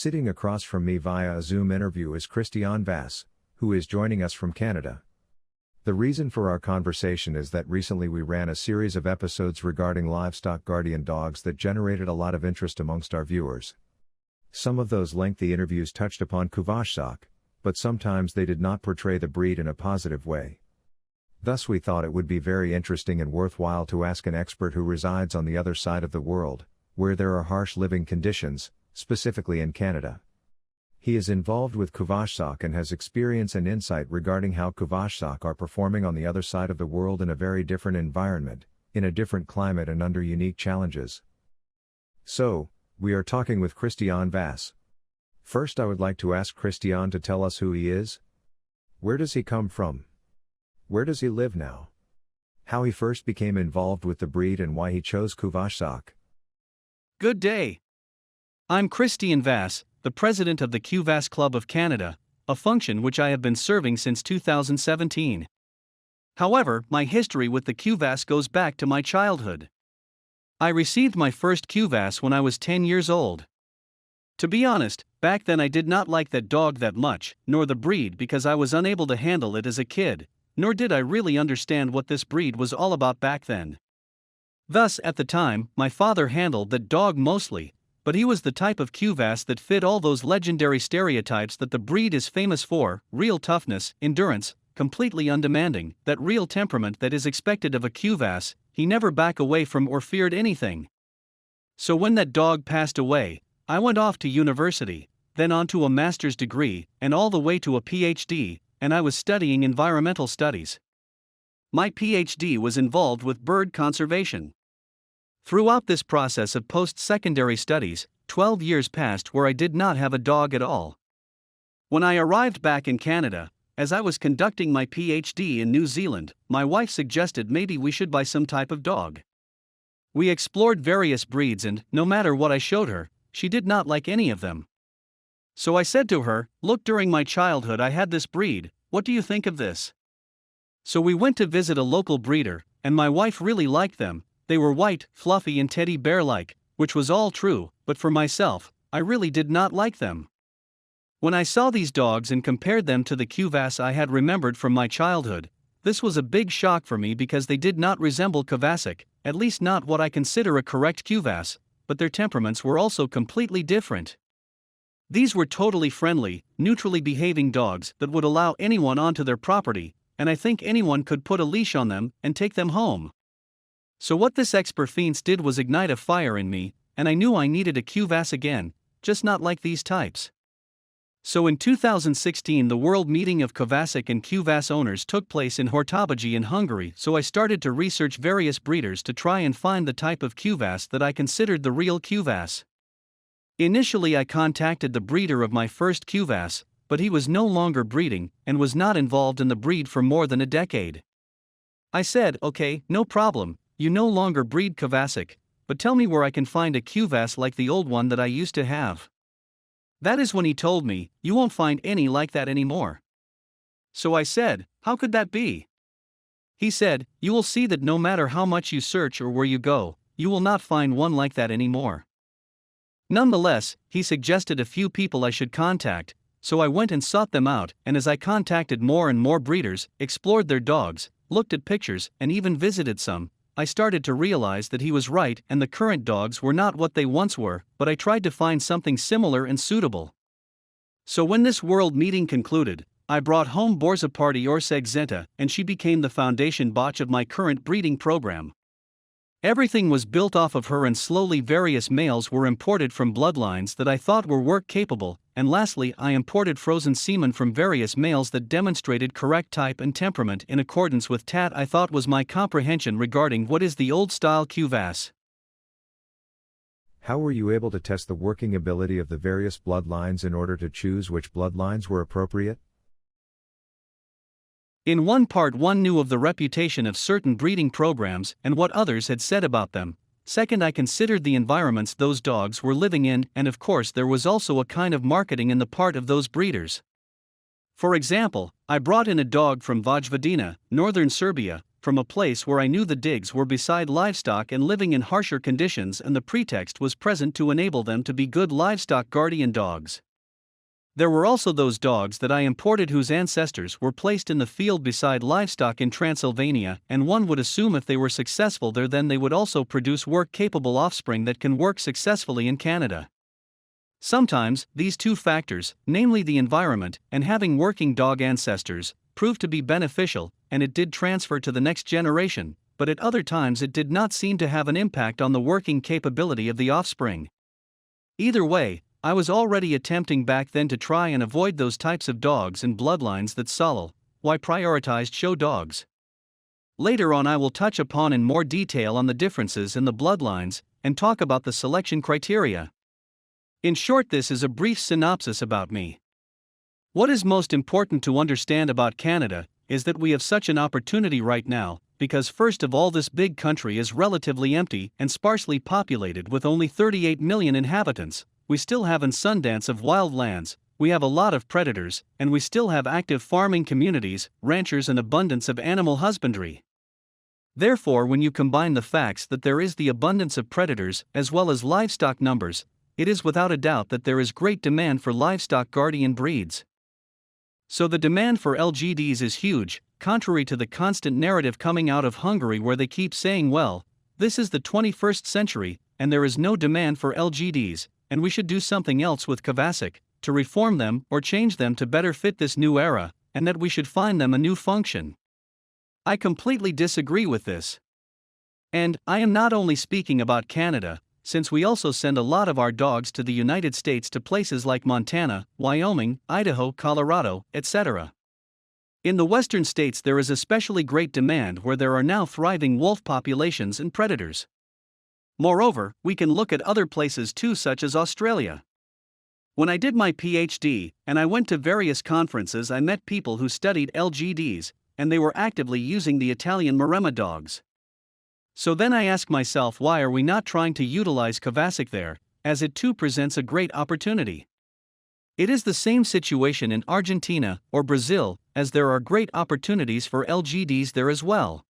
Sitting across from me via a Zoom interview is Vas, who is joining us from Canada. The reason for our conversation is that recently we ran a series of episodes regarding livestock guardian dogs that generated a lot of interest amongst our viewers. Some of those lengthy interviews touched upon Kuvasz, but sometimes they did not portray the breed in a positive way. Thus we thought it would be very interesting and worthwhile to ask an expert who resides on the other side of the world, where there are harsh living conditions, specifically in Canada. He is involved with Kuvasz and has experience and insight regarding how Kuvasz are performing on the other side of the world in a very different environment, in a different climate and under unique challenges. So, we are talking with Vas. First I would like to ask Krisztián to tell us who he is. Where does he come from? Where does he live now? How he first became involved with the breed and why he chose Kuvasz. Good day. I'm Vas, the president of the Kuvasz Club of Canada, a function which I have been serving since 2017. However, my history with the Kuvasz goes back to my childhood. I received my first Kuvasz when I was 10 years old. To be honest, back then I did not like that dog that much, nor the breed, because I was unable to handle it as a kid, nor did I really understand what this breed was all about back then. Thus, at the time, my father handled that dog mostly, but he was the type of Kuvasz that fit all those legendary stereotypes that the breed is famous for: real toughness, endurance, completely undemanding, that real temperament that is expected of a Kuvasz, he never back away from or feared anything. So when that dog passed away, I went off to university, then on to a master's degree, and all the way to a PhD, and I was studying environmental studies. My PhD was involved with bird conservation. Throughout this process of post-secondary studies, 12 years passed where I did not have a dog at all. When I arrived back in Canada, as I was conducting my PhD in New Zealand, my wife suggested maybe we should buy some type of dog. We explored various breeds and, no matter what I showed her, she did not like any of them. So I said to her, "Look, during my childhood I had this breed, what do you think of this?" So we went to visit a local breeder, and my wife really liked them. They were white, fluffy and teddy bear-like, which was all true, but for myself, I really did not like them. When I saw these dogs and compared them to the Kuvasz I had remembered from my childhood, this was a big shock for me because they did not resemble Kuvasz, at least not what I consider a correct Kuvasz, but their temperaments were also completely different. These were totally friendly, neutrally behaving dogs that would allow anyone onto their property, and I think anyone could put a leash on them and take them home. So what this experience did was ignite a fire in me, and I knew I needed a Kuvasz again, just not like these types. So in 2016 the World Meeting of Kuvasz and Kuvasz owners took place in Hortobágy in Hungary, so I started to research various breeders to try and find the type of Kuvasz that I considered the real Kuvasz. Initially I contacted the breeder of my first Kuvasz, but he was no longer breeding, and was not involved in the breed for more than a decade. I said, "Okay, no problem. You no longer breed Kuvasz, but tell me where I can find a Kuvasz like the old one that I used to have." That is when he told me, "You won't find any like that anymore." So I said, "How could that be?" He said, "You will see that no matter how much you search or where you go, you will not find one like that anymore." Nonetheless, he suggested a few people I should contact, so I went and sought them out, and as I contacted more and more breeders, explored their dogs, looked at pictures, and even visited some, I started to realize that he was right and the current dogs were not what they once were, but I tried to find something similar and suitable. So when this world meeting concluded, I brought home Borza Party Orseg Zenta, and she became the foundation botch of my current breeding program. Everything was built off of her, and slowly various males were imported from bloodlines that I thought were work capable, and lastly I imported frozen semen from various males that demonstrated correct type and temperament in accordance with tat I thought was my comprehension regarding what is the old style Kuvasz. How were you able to test the working ability of the various bloodlines in order to choose which bloodlines were appropriate? In one part, one knew of the reputation of certain breeding programs and what others had said about them. Second, I considered the environments those dogs were living in, and of course there was also a kind of marketing in the part of those breeders. For example, I brought in a dog from Vojvodina, northern Serbia, from a place where I knew the digs were beside livestock and living in harsher conditions, and the pretext was present to enable them to be good livestock guardian dogs. There were also those dogs that I imported whose ancestors were placed in the field beside livestock in Transylvania, and one would assume if they were successful there then they would also produce work-capable offspring that can work successfully in Canada. Sometimes, these two factors, namely the environment and having working dog ancestors, proved to be beneficial, and it did transfer to the next generation, but at other times it did not seem to have an impact on the working capability of the offspring. Either way, I was already attempting back then to try and avoid those types of dogs and bloodlines that why prioritized show dogs. Later on I will touch upon in more detail on the differences in the bloodlines, and talk about the selection criteria. In short, this is a brief synopsis about me. What is most important to understand about Canada is that we have such an opportunity right now, because first of all this big country is relatively empty and sparsely populated with only 38 million inhabitants. We still have an Sundance of wild lands, we have a lot of predators, and we still have active farming communities, ranchers, and abundance of animal husbandry. Therefore, when you combine the facts that there is the abundance of predators as well as livestock numbers, it is without a doubt that there is great demand for livestock guardian breeds. So the demand for LGDs is huge, contrary to the constant narrative coming out of Hungary where they keep saying, well, this is the 21st century, and there is no demand for LGDs, and we should do something else with Kuvasz, to reform them or change them to better fit this new era, and that we should find them a new function. I completely disagree with this. And I am not only speaking about Canada, since we also send a lot of our dogs to the United States to places like Montana, Wyoming, Idaho, Colorado, etc. In the western states there is especially great demand where there are now thriving wolf populations and predators. Moreover, we can look at other places too, such as Australia. When I did my PhD, and I went to various conferences, I met people who studied LGDs, and they were actively using the Italian Maremma dogs. So then I ask myself, why are we not trying to utilize Kuvasz there, as it too presents a great opportunity? It is the same situation in Argentina or Brazil, as there are great opportunities for LGDs there as well.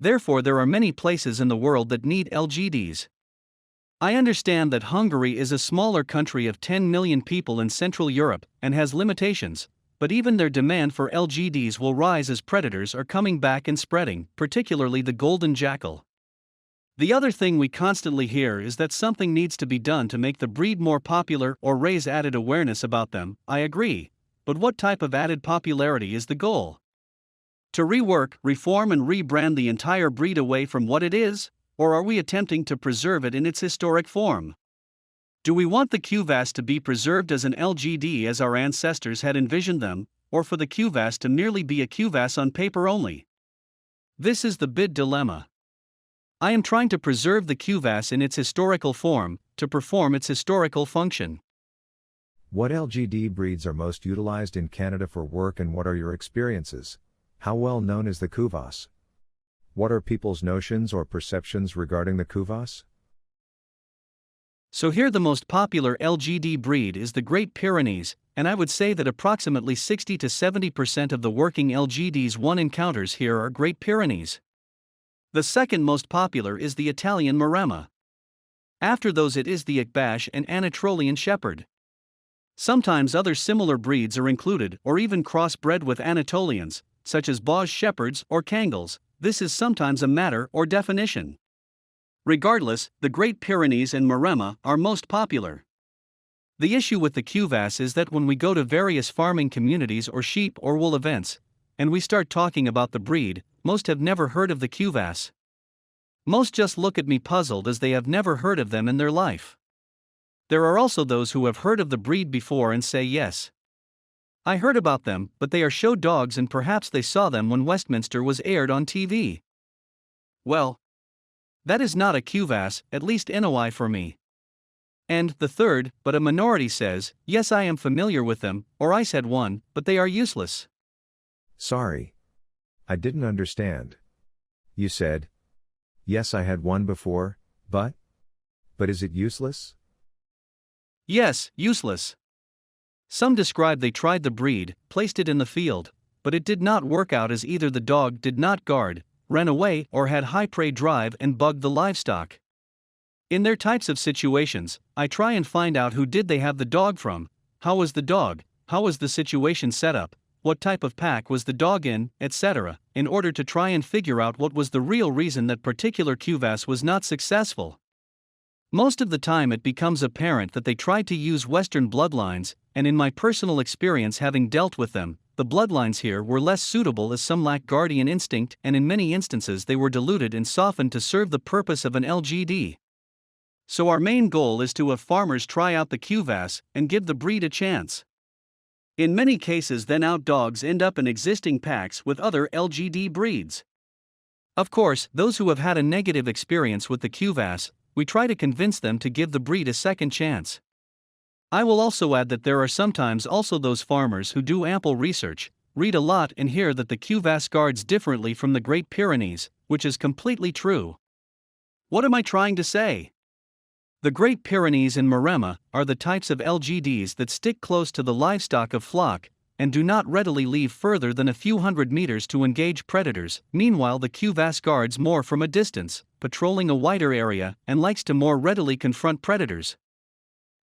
Therefore, there are many places in the world that need LGDs. I understand that Hungary is a smaller country of 10 million people in Central Europe and has limitations, but even their demand for LGDs will rise as predators are coming back and spreading, particularly the golden jackal. The other thing we constantly hear is that something needs to be done to make the breed more popular or raise added awareness about them. I agree, but what type of added popularity is the goal? To rework, reform, and rebrand the entire breed away from what it is, or are we attempting to preserve it in its historic form? Do we want the Kuvasz to be preserved as an LGD as our ancestors had envisioned them, or for the Kuvasz to merely be a Kuvasz on paper only? This is the big dilemma. I am trying to preserve the Kuvasz in its historical form, to perform its historical function. What LGD breeds are most utilized in Canada for work, and what are your experiences? How well known is the Kuvasz? What are people's notions or perceptions regarding the Kuvasz? So here the most popular LGD breed is the Great Pyrenees, and I would say that approximately 60 to 70% of the working LGDs one encounters here are Great Pyrenees. The second most popular is the Italian Maremma. After those it is the Akbash and Anatolian Shepherd. Sometimes other similar breeds are included or even crossbred with Anatolians, such as Bauge Shepherds or Kangals. This is sometimes a matter or definition. Regardless, the Great Pyrenees and Maremma are most popular. The issue with the Kuvasz is that when we go to various farming communities or sheep or wool events, and we start talking about the breed, most have never heard of the Kuvasz. Most just look at me puzzled as they have never heard of them in their life. There are also those who have heard of the breed before and say yes. I heard about them, but they are show dogs and perhaps they saw them when Westminster was aired on TV. Well, that is not a Kuvasz, at least NOI for me. And the third, but a minority says, yes, I am familiar with them, or I said one, but they are useless. Sorry. I didn't understand. You said, yes, I had one before, but is it useless? Yes, useless. Some describe they tried the breed, placed it in the field, but it did not work out as either the dog did not guard, ran away, or had high prey drive and bugged the livestock. In their types of situations, I try and find out who did they have the dog from, how was the dog, how was the situation set up, what type of pack was the dog in, etc., in order to try and figure out what was the real reason that particular Kuvasz was not successful. Most of the time it becomes apparent that they tried to use Western bloodlines, and in my personal experience having dealt with them, the bloodlines here were less suitable as some lack guardian instinct and in many instances they were diluted and softened to serve the purpose of an LGD. So our main goal is to have farmers try out the Kuvasz and give the breed a chance. In many cases then out dogs end up in existing packs with other LGD breeds. Of course, those who have had a negative experience with the Kuvasz, we try to convince them to give the breed a second chance. I will also add that there are sometimes also those farmers who do ample research, read a lot and hear that the Kuvasz guards differently from the Great Pyrenees, which is completely true. What am I trying to say? The Great Pyrenees and Maremma are the types of LGDs that stick close to the livestock of flock, and do not readily leave further than a few hundred meters to engage predators. Meanwhile the Kuvasz guards more from a distance, patrolling a wider area, and likes to more readily confront predators.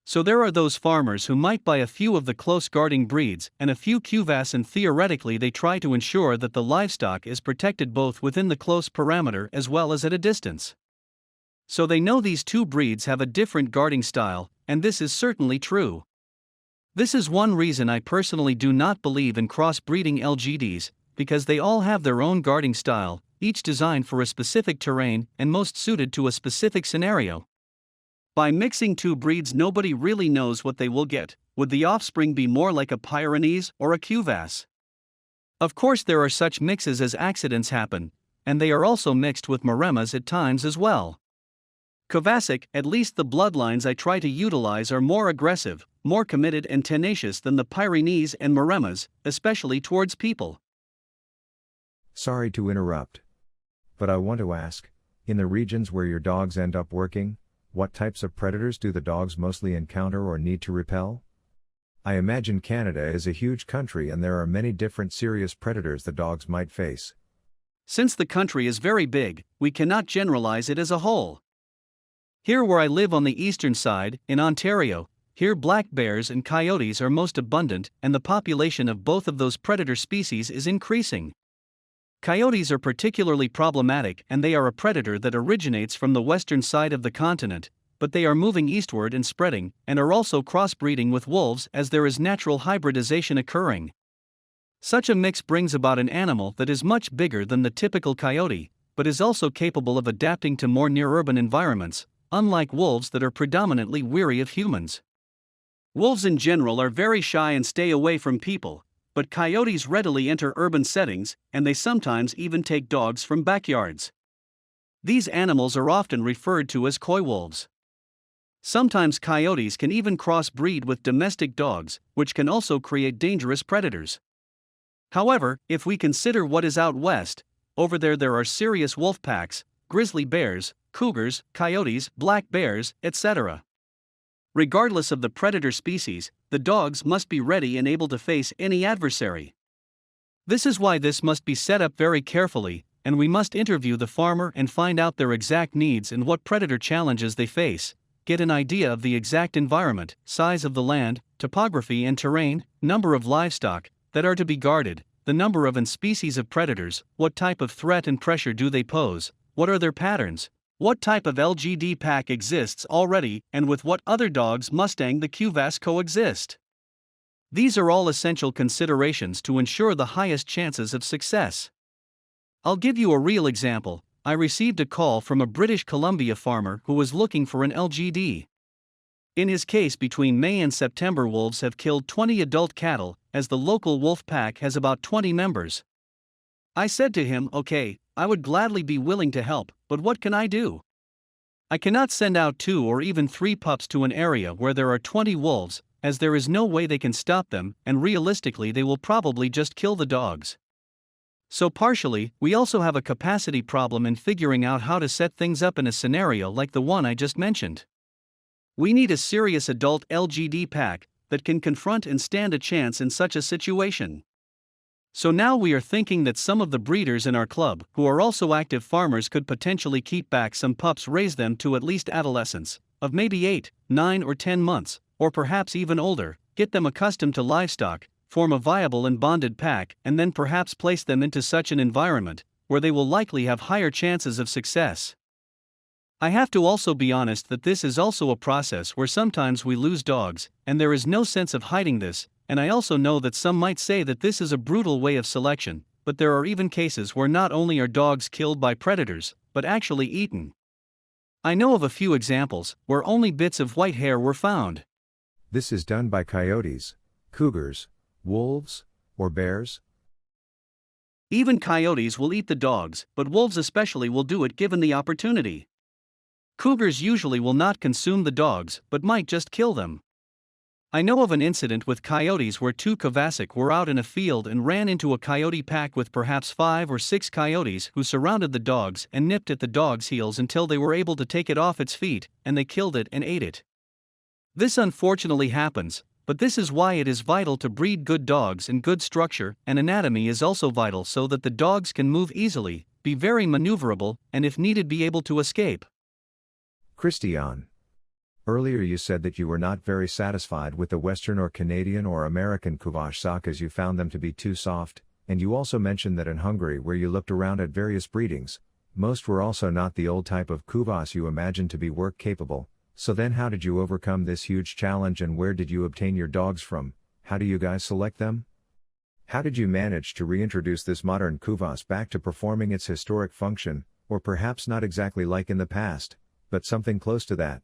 So there are those farmers who might buy a few of the close guarding breeds and a few Kuvasz, and theoretically they try to ensure that the livestock is protected both within the close parameter as well as at a distance. So they know these two breeds have a different guarding style, and this is certainly true. This is one reason I personally do not believe in cross-breeding LGDs, because they all have their own guarding style, each designed for a specific terrain and most suited to a specific scenario. By mixing two breeds nobody really knows what they will get. Would the offspring be more like a Pyrenees or a Kuvasz? Of course there are such mixes as accidents happen, and they are also mixed with Maremmas at times as well. Kuvašic, at least the bloodlines I try to utilize, are more aggressive, more committed and tenacious than the Pyrenees and Maremmas, especially towards people. Sorry to interrupt. But I want to ask, in the regions where your dogs end up working, what types of predators do the dogs mostly encounter or need to repel? I imagine Canada is a huge country and there are many different serious predators the dogs might face. Since the country is very big, we cannot generalize it as a whole. Here where I live on the eastern side, in Ontario, here black bears and coyotes are most abundant, and the population of both of those predator species is increasing. Coyotes are particularly problematic, and they are a predator that originates from the western side of the continent, but they are moving eastward and spreading, and are also crossbreeding with wolves as there is natural hybridization occurring. Such a mix brings about an animal that is much bigger than the typical coyote, but is also capable of adapting to more near-urban environments, unlike wolves that are predominantly weary of humans. Wolves in general are very shy and stay away from people, but coyotes readily enter urban settings, and they sometimes even take dogs from backyards. These animals are often referred to as coy wolves. Sometimes coyotes can even crossbreed with domestic dogs, which can also create dangerous predators. However, if we consider what is out west, over there are serious wolf packs, grizzly bears, cougars, coyotes, black bears, etc. Regardless of the predator species, the dogs must be ready and able to face any adversary. This is why this must be set up very carefully, and we must interview the farmer and find out their exact needs and what predator challenges they face, get an idea of the exact environment, size of the land, topography and terrain, number of livestock that are to be guarded, the number of and species of predators, what type of threat and pressure do they pose, what are their patterns, what type of LGD pack exists already, and with what other dogs Mustang the Kuvasz coexist. These are all essential considerations to ensure the highest chances of success. I'll give you a real example. I received a call from a British Columbia farmer who was looking for an LGD. In his case, between May and September, wolves have killed 20 adult cattle, as the local wolf pack has about 20 members. I said to him, okay, I would gladly be willing to help, but what can I do? I cannot send out 2 or even 3 pups to an area where there are 20 wolves, as there is no way they can stop them, and realistically they will probably just kill the dogs. So partially, we also have a capacity problem in figuring out how to set things up in a scenario like the one I just mentioned. We need a serious adult LGD pack that can confront and stand a chance in such a situation. So now we are thinking that some of the breeders in our club, who are also active farmers, could potentially keep back some pups, raise them to at least adolescence, of maybe 8, 9 or 10 months, or perhaps even older, get them accustomed to livestock, form a viable and bonded pack, and then perhaps place them into such an environment, where they will likely have higher chances of success. I have to also be honest that this is also a process where sometimes we lose dogs, and there is no sense of hiding this, and I also know that some might say that this is a brutal way of selection, but there are even cases where not only are dogs killed by predators, but actually eaten. I know of a few examples where only bits of white hair were found. This is done by coyotes, cougars, wolves, or bears? Even coyotes will eat the dogs, but wolves especially will do it given the opportunity. Cougars usually will not consume the dogs, but might just kill them. I know of an incident with coyotes where 2 Kuvasz were out in a field and ran into a coyote pack with perhaps 5 or 6 coyotes who surrounded the dogs and nipped at the dog's heels until they were able to take it off its feet, and they killed it and ate it. This unfortunately happens, but this is why it is vital to breed good dogs, and good structure and anatomy is also vital so that the dogs can move easily, be very maneuverable, and if needed be able to escape. Krisztián. Earlier you said that you were not very satisfied with the Western or Canadian or American Kuvasz as you found them to be too soft, and you also mentioned that in Hungary, where you looked around at various breedings, most were also not the old type of Kuvasz you imagined to be work capable. So then how did you overcome this huge challenge, and where did you obtain your dogs from? How do you guys select them? How did you manage to reintroduce this modern Kuvasz back to performing its historic function, or perhaps not exactly like in the past, but something close to that?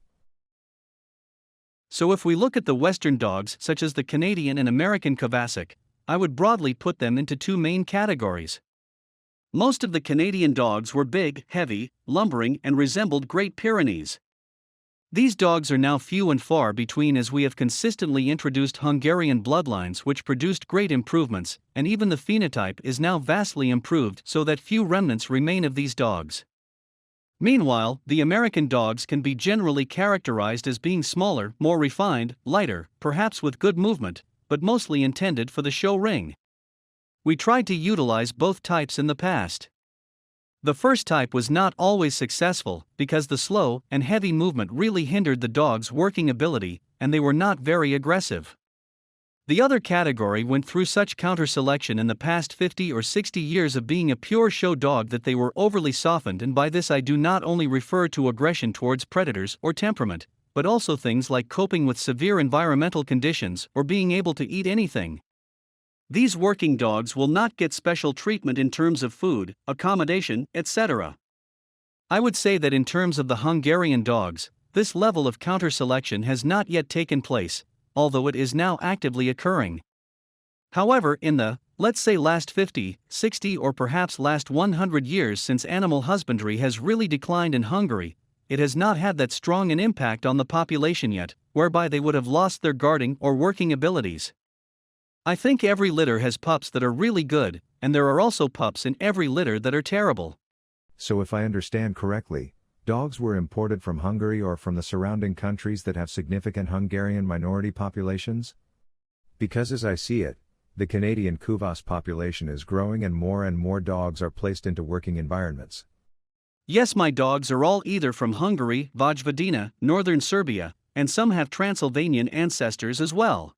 So if we look at the Western dogs such as the Canadian and American Kuvasz, I would broadly put them into 2 main categories. Most of the Canadian dogs were big, heavy, lumbering, and resembled Great Pyrenees. These dogs are now few and far between, as we have consistently introduced Hungarian bloodlines which produced great improvements, and even the phenotype is now vastly improved so that few remnants remain of these dogs. Meanwhile, the American dogs can be generally characterized as being smaller, more refined, lighter, perhaps with good movement, but mostly intended for the show ring. We tried to utilize both types in the past. The first type was not always successful because the slow and heavy movement really hindered the dog's working ability, and they were not very aggressive. The other category went through such counter-selection in the past 50 or 60 years of being a pure show dog that they were overly softened, and by this I do not only refer to aggression towards predators or temperament, but also things like coping with severe environmental conditions or being able to eat anything. These working dogs will not get special treatment in terms of food, accommodation, etc. I would say that in terms of the Hungarian dogs, this level of counter-selection has not yet taken place, although it is now actively occurring. However, in the, let's say, last 50, 60 or perhaps last 100 years since animal husbandry has really declined in Hungary, it has not had that strong an impact on the population yet, whereby they would have lost their guarding or working abilities. I think every litter has pups that are really good, and there are also pups in every litter that are terrible. So if I understand correctly, dogs were imported from Hungary or from the surrounding countries that have significant Hungarian minority populations? Because as I see it, the Canadian Kuvasz population is growing and more dogs are placed into working environments. Yes, my dogs are all either from Hungary, Vojvodina, northern Serbia, and some have Transylvanian ancestors as well.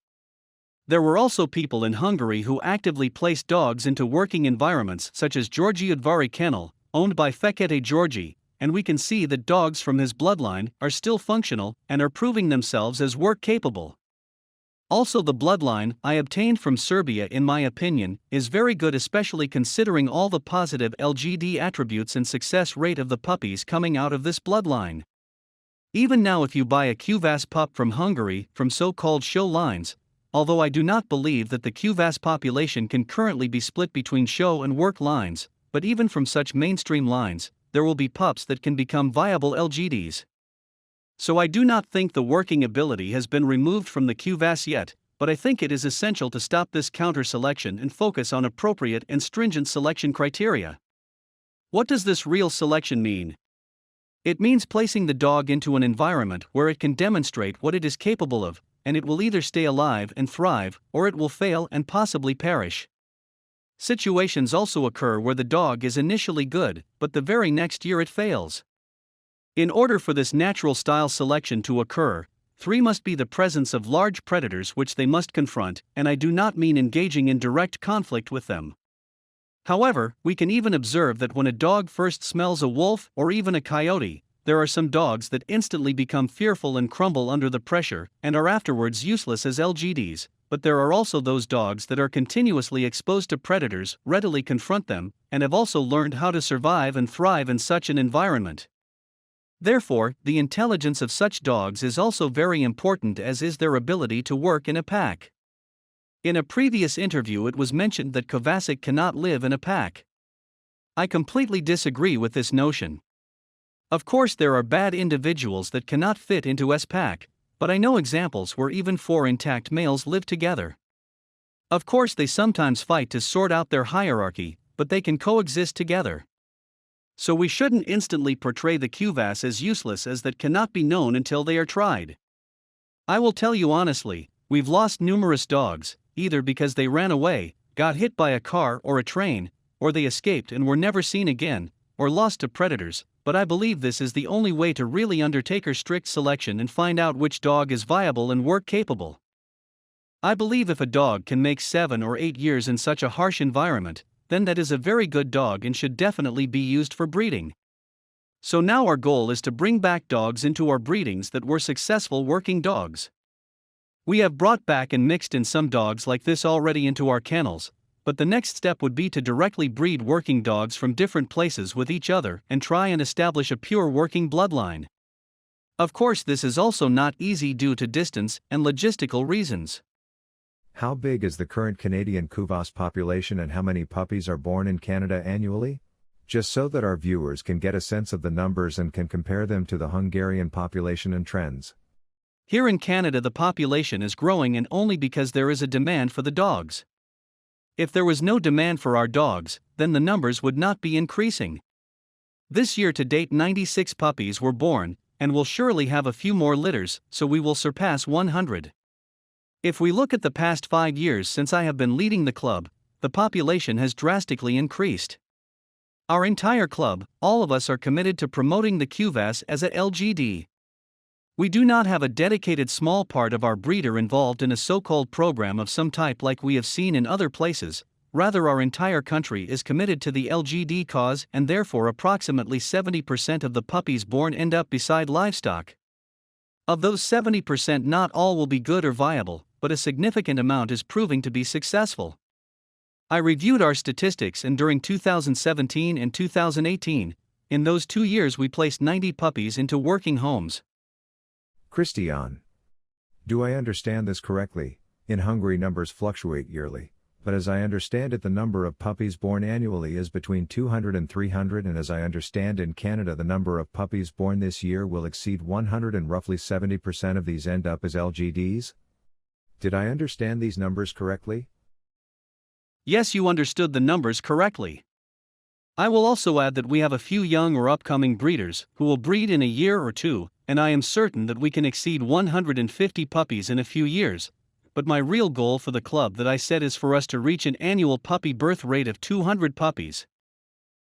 There were also people in Hungary who actively placed dogs into working environments such as Georgi Udvari Kennel, owned by Fekete Georgi, and we can see that dogs from his bloodline are still functional and are proving themselves as work capable. Also, the bloodline I obtained from Serbia, in my opinion, is very good, especially considering all the positive LGD attributes and success rate of the puppies coming out of this bloodline. Even now, if you buy a Kuvasz pup from Hungary from so-called show lines, although I do not believe that the Kuvasz population can currently be split between show and work lines, but even from such mainstream lines, there will be pups that can become viable LGDs. So I do not think the working ability has been removed from the Kuvasz yet, but I think it is essential to stop this counter-selection and focus on appropriate and stringent selection criteria. What does this real selection mean? It means placing the dog into an environment where it can demonstrate what it is capable of, and it will either stay alive and thrive, or it will fail and possibly perish. Situations also occur where the dog is initially good, but the very next year it fails. In order for this natural style selection to occur, 3 must be the presence of large predators which they must confront, and I do not mean engaging in direct conflict with them. However, we can even observe that when a dog first smells a wolf or even a coyote, there are some dogs that instantly become fearful and crumble under the pressure and are afterwards useless as LGDs, but there are also those dogs that are continuously exposed to predators, readily confront them, and have also learned how to survive and thrive in such an environment. Therefore, the intelligence of such dogs is also very important, as is their ability to work in a pack. In a previous interview, it was mentioned that Kuvasz cannot live in a pack. I completely disagree with this notion. Of course, there are bad individuals that cannot fit into a pack, but I know examples where even 4 intact males live together. Of course, they sometimes fight to sort out their hierarchy, but they can coexist together. So we shouldn't instantly portray the Kuvasz as useless, as that cannot be known until they are tried. I will tell you honestly, we've lost numerous dogs, either because they ran away, got hit by a car or a train, or they escaped and were never seen again, or lost to predators, but I believe this is the only way to really undertake a strict selection and find out which dog is viable and work capable. I believe if a dog can make 7 or 8 years in such a harsh environment, then that is a very good dog and should definitely be used for breeding. So now our goal is to bring back dogs into our breedings that were successful working dogs. We have brought back and mixed in some dogs like this already into our kennels, but the next step would be to directly breed working dogs from different places with each other and try and establish a pure working bloodline. Of course, this is also not easy due to distance and logistical reasons. How big is the current Canadian Kuvasz population and how many puppies are born in Canada annually? Just so that our viewers can get a sense of the numbers and can compare them to the Hungarian population and trends. Here in Canada, the population is growing, and only because there is a demand for the dogs. If there was no demand for our dogs, then the numbers would not be increasing. This year to date, 96 puppies were born, and will surely have a few more litters, so we will surpass 100. If we look at the past 5 years since I have been leading the club, the population has drastically increased. Our entire club, all of us, are committed to promoting the Kuvasz as a LGD. We do not have a dedicated small part of our breeder involved in a so-called program of some type like we have seen in other places. Rather, our entire country is committed to the LGD cause, and therefore approximately 70% of the puppies born end up beside livestock. Of those 70%, not all will be good or viable, but a significant amount is proving to be successful. I reviewed our statistics, and during 2017 and 2018, in those 2 years we placed 90 puppies into working homes. Krisztián. Do I understand this correctly? In Hungary, numbers fluctuate yearly, but as I understand it, the number of puppies born annually is between 200 and 300, and as I understand, in Canada the number of puppies born this year will exceed 100, and roughly 70% of these end up as LGDs? Did I understand these numbers correctly? Yes, you understood the numbers correctly. I will also add that we have a few young or upcoming breeders who will breed in a year or two, and I am certain that we can exceed 150 puppies in a few years. But my real goal for the club that I set is for us to reach an annual puppy birth rate of 200 puppies.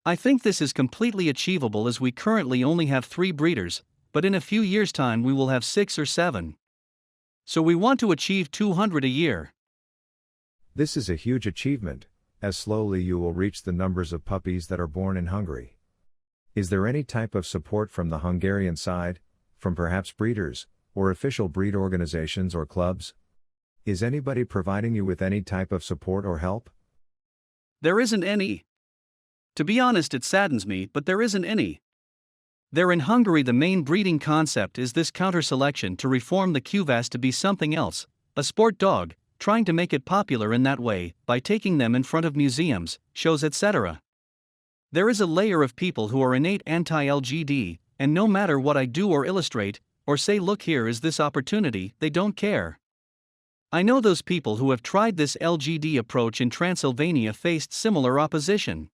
I think this is completely achievable, as we currently only have 3 breeders, but in a few years' time we will have 6 or 7. So we want to achieve 200 a year. This is a huge achievement, as slowly you will reach the numbers of puppies that are born in Hungary. Is there any type of support from the Hungarian side, from perhaps breeders, or official breed organizations or clubs? Is anybody providing you with any type of support or help? There isn't any. To be honest, it saddens me, but there isn't any. There in Hungary, the main breeding concept is this counter-selection to reform the Kuvasz to be something else, a sport dog, trying to make it popular in that way, by taking them in front of museums, shows etc. There is a layer of people who are innate anti-LGD, and no matter what I do or illustrate, or say look here is this opportunity, they don't care. I know those people who have tried this LGD approach in Transylvania faced similar opposition.